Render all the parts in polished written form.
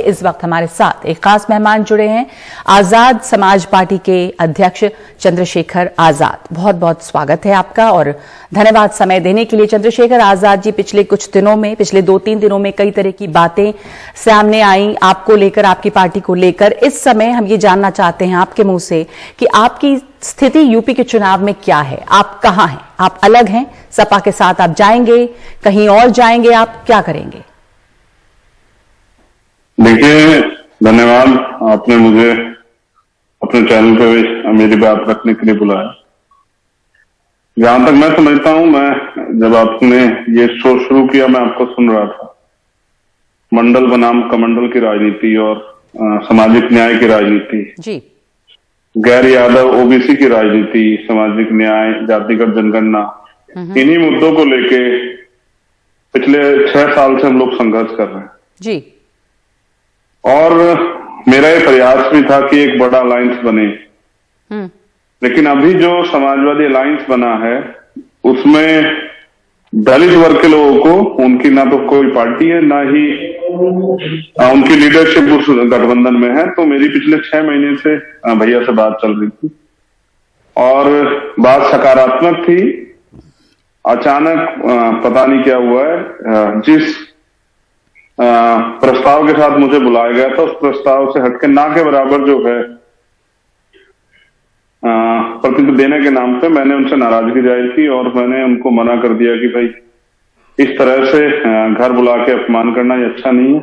इस वक्त हमारे साथ एक खास मेहमान जुड़े हैं, आजाद समाज पार्टी के अध्यक्ष चंद्रशेखर आजाद। बहुत बहुत स्वागत है आपका और धन्यवाद समय देने के लिए। चंद्रशेखर आजाद जी, पिछले कुछ दिनों में, पिछले 2-3 दिनों में कई तरह की बातें सामने आई आपको लेकर, आपकी पार्टी को लेकर। इस समय हम ये जानना चाहते हैं आपके मुंह से कि आपकी स्थिति यूपी के चुनाव में क्या है, आप कहां हैं, आप अलग हैं सपा के साथ, आप जाएंगे कहीं और जाएंगे, आप क्या करेंगे? देखिए, धन्यवाद, आपने मुझे अपने चैनल पे मेरी बात रखने के लिए बुलाया। जहां तक मैं समझता हूं, मैं जब आपने ये शो शुरू किया, मैं आपको सुन रहा था। मंडल बनाम कमंडल की राजनीति और सामाजिक न्याय की राजनीति जी, गैर यादव ओबीसी की राजनीति, सामाजिक न्याय, जातिगत जनगणना, इन्हीं मुद्दों को लेके पिछले 6 साल से हम लोग संघर्ष कर रहे हैं जी। और मेरा ये प्रयास भी था कि एक बड़ा अलायंस बने। लेकिन अभी जो समाजवादी अलायंस बना है उसमें दलित वर्ग के लोगों को, उनकी ना तो कोई पार्टी है, ना ही उनकी लीडरशिप उस गठबंधन में है। तो मेरी पिछले 6 महीने से भैया से बात चल रही थी और बात सकारात्मक थी। अचानक पता नहीं क्या हुआ है, जिस प्रस्ताव के साथ मुझे बुलाया गया था उस प्रस्ताव से हटके ना के बराबर जो है प्रतिनिधि देने के नाम पे मैंने उनसे नाराजगी जाहिर की और मैंने उनको मना कर दिया कि भाई इस तरह से घर बुला के अपमान करना ये अच्छा नहीं है।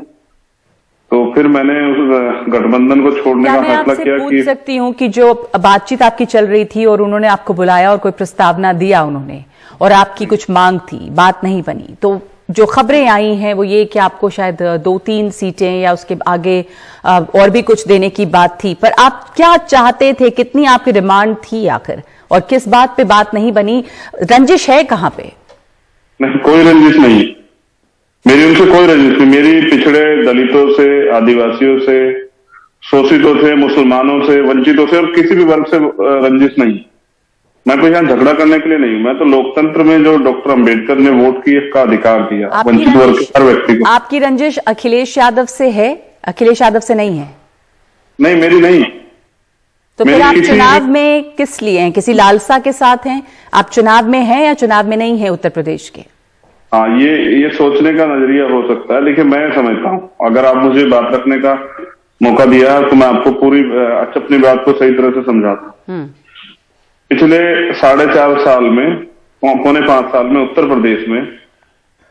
तो फिर मैंने उस गठबंधन को छोड़ने का फैसला किया। पूछ सकती हूँ कि जो बातचीत आपकी चल रही थी और उन्होंने आपको बुलाया और कोई प्रस्ताव ना दिया उन्होंने, और आपकी कुछ मांग थी, बात नहीं बनी, तो जो खबरें आई हैं वो ये कि आपको शायद 2-3 सीटें या उसके आगे और भी कुछ देने की बात थी, पर आप क्या चाहते थे, कितनी आपकी डिमांड थी आखिर, और किस बात पे बात नहीं बनी? रंजिश है कहां पे? नहीं, कोई रंजिश नहीं, मेरी उनसे कोई रंजिश नहीं। मेरी पिछड़े दलितों से, आदिवासियों से, शोषितों से, मुसलमानों से, वंचितों से और किसी भी वर्ग से रंजिश नहीं। मैं कोई यहाँ झगड़ा करने के लिए नहीं हूं। मैं तो लोकतंत्र में जो डॉक्टर अंबेडकर ने वोट किए का अधिकार दिया वंचित वर्ग के हर व्यक्ति को। आपकी रंजिश अखिलेश यादव से है, अखिलेश यादव से नहीं है? नहीं, मेरी नहीं। तो फिर आप चुनाव में किस लिए हैं? किसी लालसा के साथ हैं? आप चुनाव में हैं या चुनाव में नहीं है उत्तर प्रदेश के? हाँ, ये सोचने का नजरिया हो सकता है, लेकिन मैं समझता हूँ अगर आप मुझे बात रखने का मौका दिया तो मैं आपको पूरी अपनी बात को सही तरह से समझाता हूँ। पिछले 4.5 साल में, 4.5 साल में उत्तर प्रदेश में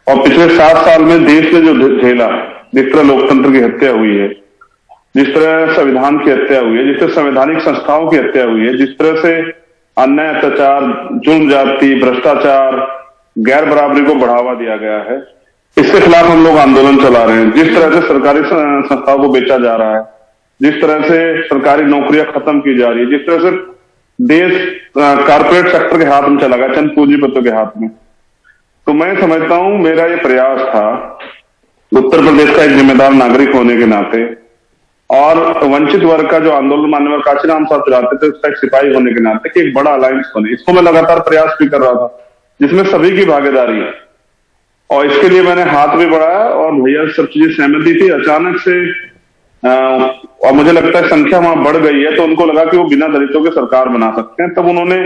और पिछले 7 साल में देश ने जो झेला, जिस तरह लोकतंत्र की हत्या हुई है, जिस तरह संविधान की हत्या हुई है, जिस तरह संवैधानिक संस्थाओं की हत्या हुई है, जिस तरह से अन्याय, अत्याचार, जुल्म जाति, भ्रष्टाचार, गैर बराबरी को बढ़ावा दिया गया है, इसके खिलाफ हम लोग आंदोलन चला रहे हैं। जिस तरह से सरकारी संस्थाओं को बेचा जा रहा है, जिस तरह से सरकारी नौकरियां खत्म की जा रही है, जिस तरह से देश कारपोरेट सेक्टर के हाथ में चला गया, चंद पूंजीपतियों के हाथ में, तो मैं समझता हूं मेरा ये प्रयास था उत्तर प्रदेश का एक जिम्मेदार नागरिक होने के नाते और वंचित वर्ग का जो आंदोलन माननीय काशीराम साहब चलाते थे उसका एक सिपाही होने के नाते कि एक बड़ा अलायंस बने। इसको मैं लगातार प्रयास भी कर रहा था जिसमें सभी की भागीदारी है और इसके लिए मैंने हाथ भी बढ़ाया और भैया सब चीजें सहमति थी। अचानक से और मुझे लगता है संख्या वहां बढ़ गई है तो उनको लगा कि वो बिना दलितों के सरकार बना सकते हैं, तब उन्होंने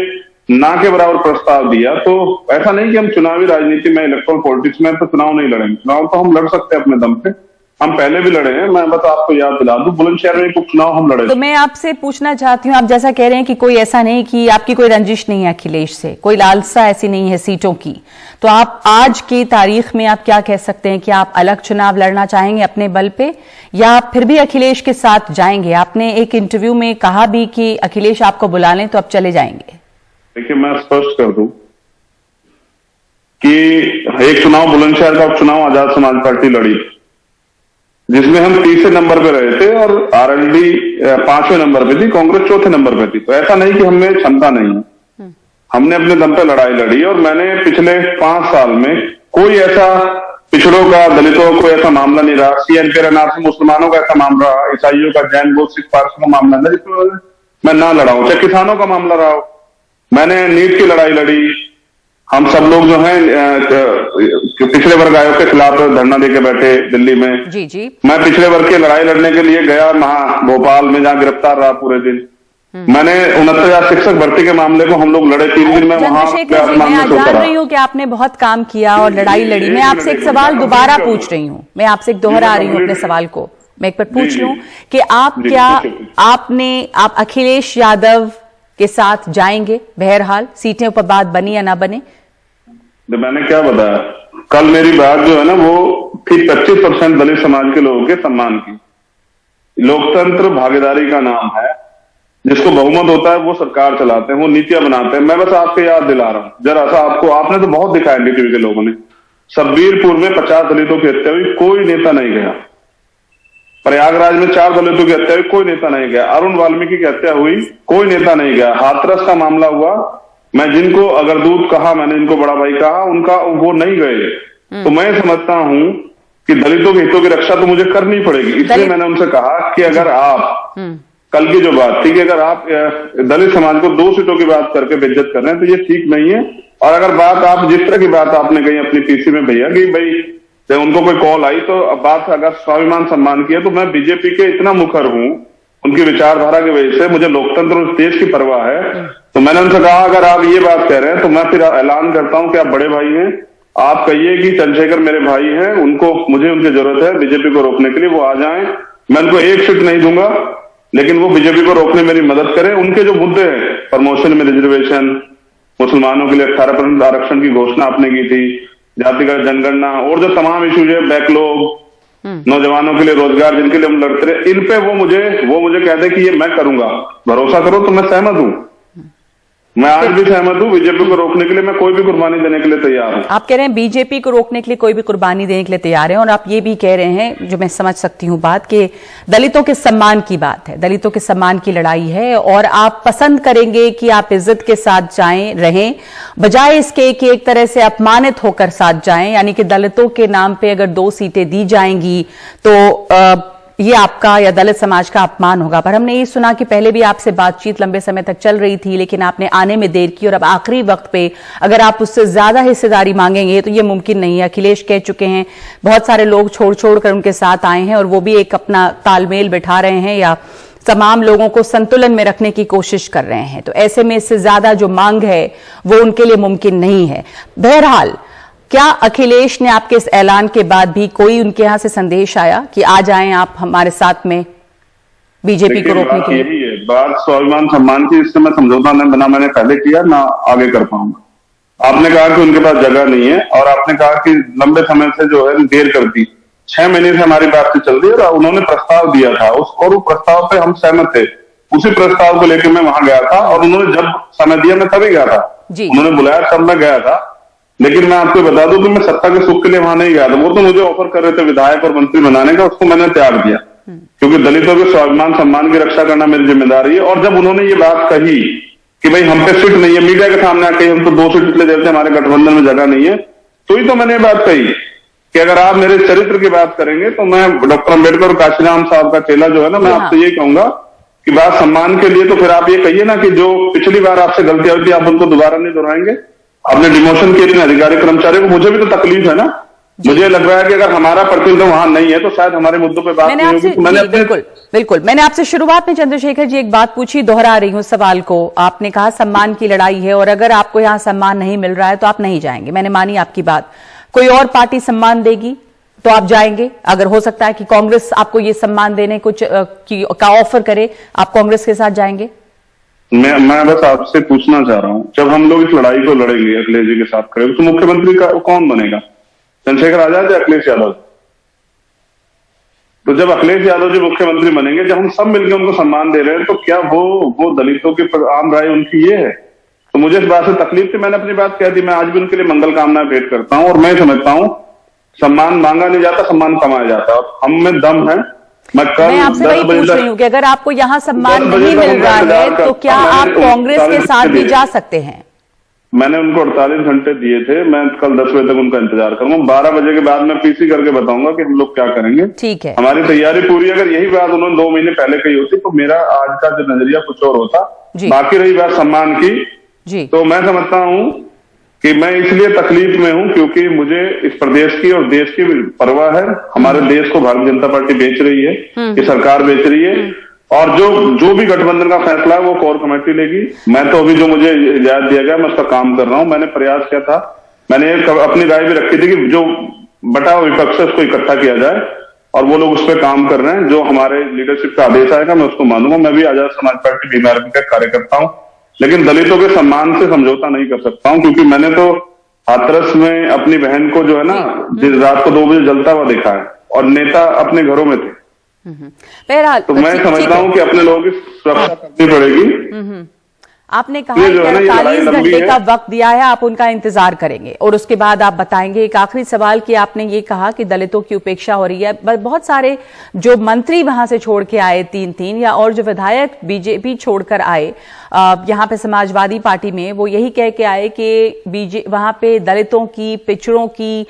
ना के बराबर प्रस्ताव दिया। तो ऐसा नहीं कि हम चुनावी राजनीति में, इलेक्ट्रल पॉलिटिक्स में तो चुनाव नहीं लड़ेंगे, चुनाव तो हम लड़ सकते हैं अपने दम पे, हम पहले भी लड़े हैं। मैं बता आपको याद दिला दूं, बुलंदशहर में कुछ चुनाव हम लड़े। तो मैं आपसे पूछना चाहती हूँ, आप जैसा कह रहे हैं कि कोई ऐसा नहीं कि आपकी कोई रंजिश नहीं है अखिलेश से, कोई लालसा ऐसी नहीं है सीटों की, तो आप आज की तारीख में आप क्या कह सकते हैं कि आप अलग चुनाव लड़ना चाहेंगे अपने बल पे या फिर भी अखिलेश के साथ जाएंगे? आपने एक इंटरव्यू में कहा भी कि अखिलेश आपको बुला लें तो आप चले जाएंगे। देखिए, मैं स्पष्ट कर दूं कि एक चुनाव बुलंदशहर का उपचुनाव आजाद समाज पार्टी लड़ी जिसमें हम 30 नंबर पे रहे थे और आरएलडी 5वें नंबर पे थी, कांग्रेस 4थे नंबर पे थी। तो ऐसा नहीं कि हमें क्षमता नहीं है, हमने अपने दम पे लड़ाई लड़ी और मैंने पिछले 5 साल में कोई ऐसा पिछड़ों का, दलितों को ऐसा मामला नहीं रहा, सीएनपी एनआरसी मुसलमानों का ऐसा मामला रहा, ईसाइयों का, जैन बौद्ध सिख पारसी का मामला नहीं जिसमें मैं ना लड़ा हूं। चाहे किसानों का मामला रहा हो, मैंने नीट की लड़ाई लड़ी, हम सब लोग जो हैं पिछड़े वर्ग आयोग के खिलाफ धरना देके बैठे दिल्ली में। जी जी। मैं पिछड़े वर्ग की लड़ाई लड़ने के लिए गया भोपाल में, जहाँ गिरफ्तार रहा पूरे दिन। मैंने 69,000 शिक्षक भर्ती के मामले को हम लोग लड़े 3 दिन में वहां। मैं जान रही हूँ कि आपने बहुत काम किया और लड़ाई लड़ी। मैं आपसे एक सवाल दोबारा पूछ रही हूँ, मैं आपसे एक दोहरा रही हूँ अपने सवाल को। मैं एक बार पूछ लूं कि आप अखिलेश यादव के साथ जाएंगे? बहरहाल सीटें ऊपर बात बनी या ना बने, मैंने क्या बताया कल, मेरी बात जो है ना वो थी 25% दलित समाज के लोगों के सम्मान की। लोकतंत्र भागीदारी का नाम है, जिसको बहुमत होता है वो सरकार चलाते हैं, वो नीतियां बनाते हैं। मैं बस आपको याद दिला रहा हूं जरा सा आपको, आपने तो बहुत दिखाया एनडीटीवी के लोगों ने। सब्बीरपुर में 50 दलितों की हत्या हुई, कोई नेता नहीं गया। प्रयागराज में 4 दलितों की हत्या हुई, कोई नेता नहीं गया। अरुण वाल्मीकि की हत्या हुई, कोई नेता नहीं गया। हाथरस का मामला हुआ, मैं जिनको अगरदूत कहा, मैंने इनको बड़ा भाई कहा, उनका वो नहीं गए। तो मैं समझता हूं कि दलितों के हितों की रक्षा तो मुझे करनी पड़ेगी। इसलिए मैंने उनसे कहा कि अगर आप कल की जो बात थी कि अगर आप दलित समाज को 2 सीटों की बात करके बेइज्जत कर रहे हैं तो ये ठीक नहीं है। और अगर बात आप जिस तरह की बात आपने कही अपनी पीसी में भैया कि भाई जब उनको कोई कॉल आई तो अब बात अगर स्वाभिमान सम्मान की है, तो मैं बीजेपी के इतना मुखर हूं उनकी विचारधारा की वजह से, मुझे लोकतंत्र और देश की परवाह है। तो मैंने उनसे कहा अगर आप ये बात कह रहे हैं तो मैं फिर ऐलान करता हूं कि आप बड़े भाई हैं, आप कहिए कि चंद्रशेखर मेरे भाई हैं, उनको मुझे उनकी जरूरत है बीजेपी को रोकने के लिए, वो आ जाएं। मैं उनको 1 सीट नहीं दूंगा, लेकिन वो बीजेपी को रोकने में मेरी मदद करें। उनके जो मुद्दे हैं, प्रमोशन में रिजर्वेशन, मुसलमानों के लिए 18% आरक्षण की घोषणा आपने की थी, जातिगत जनगणना और जो तमाम इश्यूज है, बैकलॉग, नौजवानों के लिए रोजगार जिनके लिए हम लड़ते रहे, इन पे वो मुझे कहते कि ये मैं करूंगा, भरोसा करो। तो मैं सहमत हूं, मैं आज भी सहमत हूं। बीजेपी को रोकने के लिए मैं कोई भी कुर्बानी देने के लिए तैयार हूं। आप कह रहे हैं बीजेपी को रोकने के लिए कोई भी कुर्बानी देने के लिए तैयार है, और आप ये भी कह रहे हैं, जो मैं समझ सकती हूं बात, कि दलितों के सम्मान की बात है, दलितों के सम्मान की लड़ाई है, और आप पसंद करेंगे कि आप इज्जत के साथ जाएं, रहें, बजाय इसके कि एक तरह से अपमानित होकर साथ जाएं। यानी कि दलितों के नाम पे अगर 2 सीटें दी जाएंगी तो ये आपका या दलित समाज का अपमान होगा। पर हमने ये सुना कि पहले भी आपसे बातचीत लंबे समय तक चल रही थी, लेकिन आपने आने में देर की, और अब आखिरी वक्त पे अगर आप उससे ज्यादा हिस्सेदारी मांगेंगे तो ये मुमकिन नहीं है। अखिलेश कह चुके हैं, बहुत सारे लोग छोड़ कर उनके साथ आए हैं, और वो भी एक अपना तालमेल बिठा रहे हैं या तमाम लोगों को संतुलन में रखने की कोशिश कर रहे हैं। तो ऐसे में इससे ज्यादा जो मांग है वो उनके लिए मुमकिन नहीं है। बहरहाल, क्या अखिलेश ने आपके इस ऐलान के बाद भी कोई उनके यहां से संदेश आया कि आ जाएं आप हमारे साथ में बीजेपी को रोकने के लिए? यही है बात स्वाभिमान सम्मान की, इससे मैं समझौता न मैंने पहले किया ना आगे कर पाऊंगा। आपने कहा कि उनके पास जगह नहीं है, और आपने कहा कि लंबे समय से जो है देर कर दी। 6 महीने से हमारी बातचीत चल रही है, और उन्होंने प्रस्ताव दिया था और उस प्रस्ताव पे हम सहमत थे। उसी प्रस्ताव को लेकर मैं वहां गया था, और उन्होंने जब समय दिया मैं तभी गया था। उन्होंने बुलाया तब मैं गया था। लेकिन मैं आपको बता दूं कि मैं सत्ता के सुख के लिए वहां नहीं गया था। वो तो मुझे ऑफर कर रहे थे विधायक और मंत्री बनाने का, उसको मैंने त्याग दिया, क्योंकि दलितों के स्वाभिमान सम्मान की रक्षा करना मेरी जिम्मेदारी है। और जब उन्होंने ये बात कही कि भाई हम पे सीट नहीं है, मीडिया के सामने आके हम तो 2 सीट इसलिए देते हमारे गठबंधन में जगह नहीं है, तो ही तो मैंने ये बात कही कि अगर आप मेरे चरित्र की बात करेंगे तो मैं डॉक्टर अम्बेडकर और काशीराम साहब का चेला जो है ना, मैं आपसे यही कहूंगा कि बात सम्मान के लिए तो फिर आप ये कहिए ना कि जो पिछली बार आपसे गलती हुई थी आप उनको दोबारा नहीं दोहराएंगे। आपने डिमोशन किए थे अधिकारी कर्मचारियों को, मुझे भी तो तकलीफ है ना। मुझे लग रहा है कि अगर हमारा प्रतिनिधित्व वहां नहीं है तो शायद हमारे मुद्दों पे बात नहीं होगी। बिल्कुल मैंने आपसे शुरुआत में चंद्रशेखर जी एक बात पूछी, दोहरा रही हूं सवाल को। आपने कहा सम्मान की लड़ाई है, और अगर आपको यहां सम्मान नहीं मिल रहा है तो आप नहीं जाएंगे। मैंने मानी आपकी बात। कोई और पार्टी सम्मान देगी तो आप जाएंगे? अगर हो सकता है कि कांग्रेस आपको ये सम्मान देने का ऑफर करे, आप कांग्रेस के साथ जाएंगे? मैं बस आपसे पूछना चाह रहा हूं, जब हम लोग इस लड़ाई को लड़ेंगे अखिलेश जी के साथ करेंगे, तो मुख्यमंत्री का कौन बनेगा? चंद्रशेखर आजाद या अखिलेश यादव? तो जब अखिलेश यादव जी मुख्यमंत्री बनेंगे, जब हम सब मिलकर उनको सम्मान दे रहे हैं, तो क्या वो दलितों की आम राय उनकी ये है? तो मुझे इस बात से तकलीफ थी, मैंने अपनी बात कह दी। मैं आज भी उनके लिए मंगल कामना भेंट करता हूं, और मैं समझता हूं सम्मान मांगा नहीं जाता, सम्मान कमाया जाता है। हम में दम है। मैं आपसे वही पूछ रही हूँ कि अगर आपको यहाँ सम्मान नहीं मिल रहा है तो क्या आप कांग्रेस के साथ भी जा सकते हैं? मैंने उनको 48 घंटे दिए थे, मैं कल 10 बजे तक उनका इंतजार करूंगा। 12 बजे के बाद मैं पीसी करके बताऊंगा कि हम लोग क्या करेंगे। ठीक है, हमारी तैयारी पूरी। अगर यही बात उन्होंने 2 महीने पहले कही होती तो मेरा आज का जो नजरिया कुछ और होता। बाकी रही बात सम्मान की, तो मैं समझता हूं कि मैं इसलिए तकलीफ में हूं क्योंकि मुझे इस प्रदेश की और देश की परवाह है। हमारे देश को भारतीय जनता पार्टी बेच रही है, ये सरकार बेच रही है, और जो भी गठबंधन का फैसला है वो कोर कमेटी लेगी। मैं तो अभी जो मुझे इजाजत दिया गया मैं उसका काम कर रहा हूं। मैंने प्रयास किया था, मैंने अपनी राय भी रखी थी कि जो बटा विपक्ष है उसको इकट्ठा किया जाए, और वो लोग उस पर काम कर रहे हैं। जो हमारे लीडरशिप का आदेश आएगा मैं उसको मानूंगा। मैं भी आजाद समाज पार्टी भीम आर्मी का कार्यकर्ता हूं, लेकिन दलितों के सम्मान से समझौता नहीं कर सकता हूं, क्योंकि मैंने तो हाथरस में अपनी बहन को जो है ना रात को 2 बजे जलता हुआ देखा है, और नेता अपने घरों में थे। तो मैं समझता हूं कि अपने लोगों की सुरक्षा करनी पड़ेगी। आपने कहा कि 48 घंटे का वक्त दिया है, आप उनका इंतजार करेंगे और उसके बाद आप बताएंगे। एक आखिरी सवाल कि आपने ये कहा कि दलितों की उपेक्षा हो रही है, बहुत सारे जो मंत्री वहां से छोड़ के आए 3-3 या और जो विधायक बीजेपी छोड़कर आए यहाँ पे समाजवादी पार्टी में, वो यही कह के आए कि वहां पे दलितों की, पिछड़ों की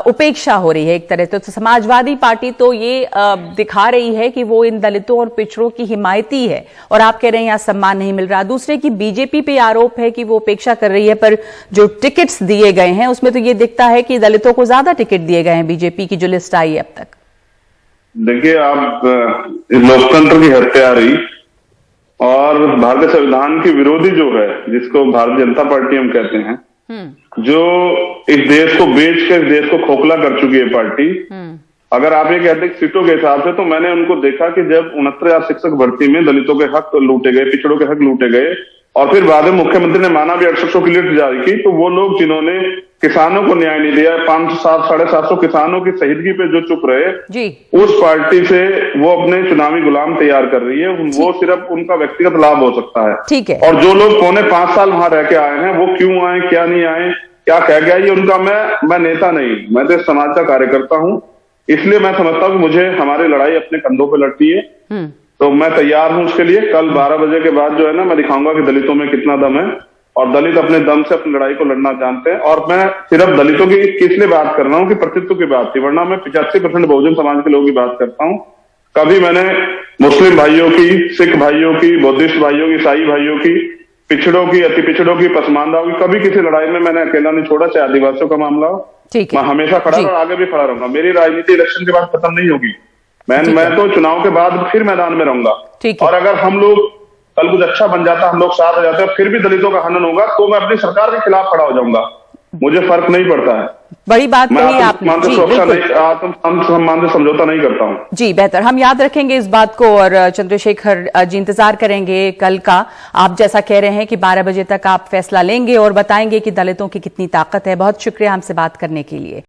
उपेक्षा हो रही है एक तरह से। तो समाजवादी पार्टी तो ये दिखा रही है कि वो इन दलितों और पिछड़ों की हिमायती है, और आप कह रहे हैं यहाँ सम्मान नहीं मिल रहा। दूसरे की बीजेपी पे आरोप है कि वो उपेक्षा कर रही है, पर जो टिकट्स दिए गए हैं उसमें तो ये दिखता है कि दलितों को ज्यादा टिकट दिए गए हैं बीजेपी की जो लिस्ट आई है अब तक। देखिए, आप लोकतंत्र की हत्यारी और भारतीय संविधान के विरोधी जो है, जिसको भारतीय जनता पार्टी हम कहते हैं, जो इस देश को बेच के इस देश को खोखला कर चुकी है पार्टी। अगर आप ये कहते हैं सीटों के हिसाब से, तो मैंने उनको देखा कि जब 69,000 शिक्षक भर्ती में दलितों के हक लूटे गए, पिछड़ों के हक लूटे गए, और फिर बाद में मुख्यमंत्री ने माना भी 800 की लिस्ट जारी की, तो वो लोग जिन्होंने किसानों को न्याय नहीं दिया, 500, 750 किसानों की शहीदगी पे जो चुप रहे जी, उस पार्टी से वो अपने चुनावी गुलाम तैयार कर रही है। वो सिर्फ उनका व्यक्तिगत लाभ हो सकता है। ठीक है। और जो लोग 4.5 साल वहां रह के आए हैं, वो क्यों आए, क्या नहीं आए, क्या कह गया, ये उनका मैं नेता नहीं, मैं तो समाज का कार्यकर्ता हूं। इसलिए मैं समझता हूं कि मुझे हमारी लड़ाई अपने कंधों पे लड़नी है, तो मैं तैयार हूं उसके लिए। कल 12 बजे के बाद जो है ना, मैं दिखाऊंगा कि दलितों में कितना दम है, और दलित अपने दम से अपनी लड़ाई को लड़ना जानते हैं। और मैं सिर्फ दलितों की इसलिए बात कर रहा हूं कि प्रतित्व की बात थी, वरना मैं 85% बहुजन समाज के लोगों की बात करता हूं। कभी मैंने मुस्लिम भाइयों की, सिख भाइयों की, बौद्धिस्ट भाइयों की, ईसाई भाइयों की, पिछड़ों की, अति पिछड़ों की, पसमानदाओं की, कभी किसी लड़ाई में मैंने अकेला नहीं छोड़ा, चाहे आदिवासियों का मामला हो। मैं हमेशा खड़ा और आगे भी खड़ा रहूंगा। मेरी राजनीति इलेक्शन के बाद खत्म नहीं होगी। मैं तो चुनाव के बाद फिर मैदान में रहूंगा। और अगर हम लोग कल कुछ अच्छा बन जाता, हम लोग साथ हो जाते हैं, फिर भी दलितों का हनन होगा, तो मैं अपनी सरकार के खिलाफ खड़ा हो जाऊंगा। मुझे फर्क नहीं पड़ता है। बड़ी बात कही आपने। सम्मान से समझौता नहीं करता हूँ। जी, बेहतर, हम याद रखेंगे इस बात को। और चंद्रशेखर जी, इंतजार करेंगे कल का। आप जैसा कह रहे हैं कि 12 बजे तक आप फैसला लेंगे और बताएंगे कि दलितों की कितनी ताकत है। बहुत शुक्रिया हमसे बात करने के लिए।